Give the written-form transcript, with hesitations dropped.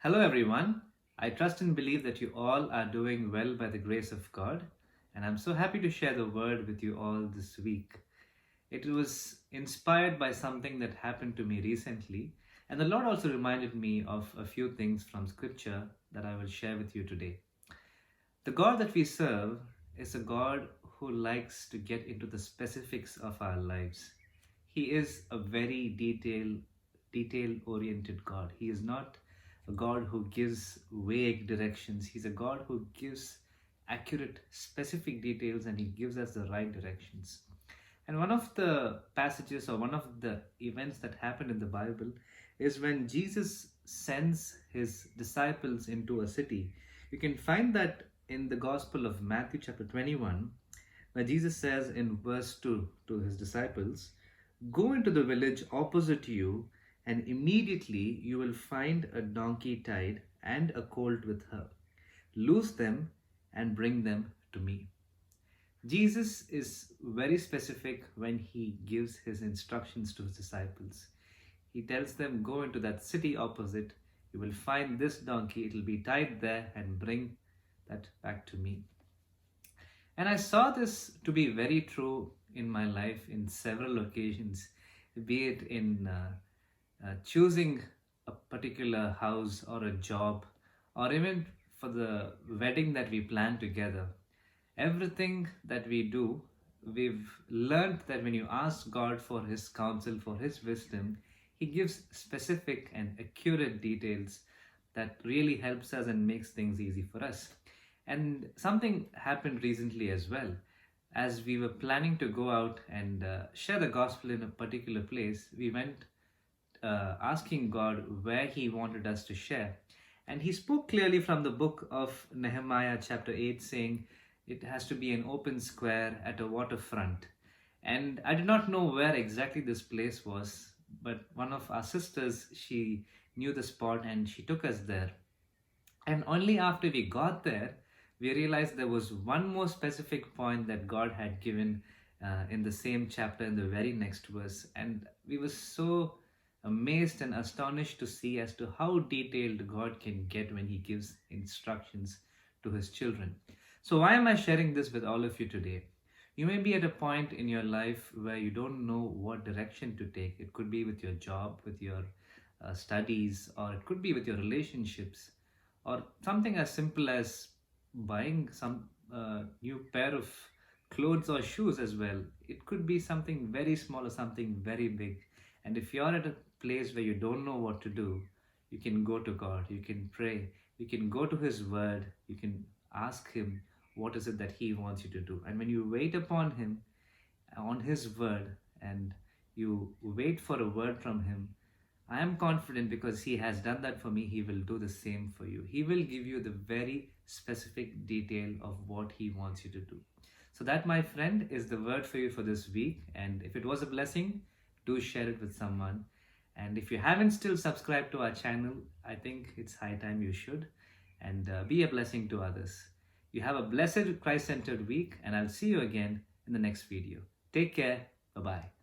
Hello, everyone. I trust and believe that you all are doing well by the grace of God, and I'm so happy to share the word with you all this week. It was inspired by something that happened to me recently, and the Lord also reminded me of a few things from Scripture that I will share with you today. The God that we serve is a God who likes to get into the specifics of our lives. He is a very detail oriented God. He is not a God who gives vague directions. He's a God who gives accurate, specific details, and He gives us the right directions. And one of the passages or one of the events that happened in the Bible is when Jesus sends his disciples into a city. You can find that in the Gospel of Matthew, chapter 21, where Jesus says in verse 2 to his disciples, "Go into the village opposite you, and immediately you will find a donkey tied and a colt with her. Loose them and bring them to me." Jesus is very specific when he gives his instructions to his disciples. He tells them, "Go into that city opposite. You will find this donkey. It will be tied there, and bring that back to me." And I saw this to be very true in my life in several occasions, be it in choosing a particular house or a job, or even for the wedding that we plan together. Everything that we do, we've learned that when you ask God for His counsel, for His wisdom, He gives specific and accurate details that really helps us and makes things easy for us. And something happened recently as well. As we were planning to go out and share the gospel in a particular place, we went asking God where He wanted us to share. And He spoke clearly from the book of Nehemiah, chapter 8, saying it has to be an open square at a waterfront. And I did not know where exactly this place was, but one of our sisters, she knew the spot and she took us there. And only after we got there, we realized there was one more specific point that God had given in the same chapter in the very next verse. And we were so amazed and astonished to see as to how detailed God can get when He gives instructions to His children. So, why am I sharing this with all of you today? You may be at a point in your life where you don't know what direction to take. It could be with your job, with your studies, or it could be with your relationships, or something as simple as buying some new pair of clothes or shoes as well. It could be something very small or something very big. And if you're at a place where you don't know what to do, you can go to God, you can pray, you can go to His Word, you can ask Him what is it that He wants you to do. And when you wait upon Him, on His Word, and you wait for a word from Him, I am confident because He has done that for me, He will do the same for you. He will give you the very specific detail of what He wants you to do. So, that, my friend, is the word for you for this week. And if it was a blessing, do share it with someone. And if you haven't still subscribed to our channel, I think it's high time you should. And be a blessing to others. You have a blessed Christ centered week, and I'll see you again in the next video. Take care. Bye bye.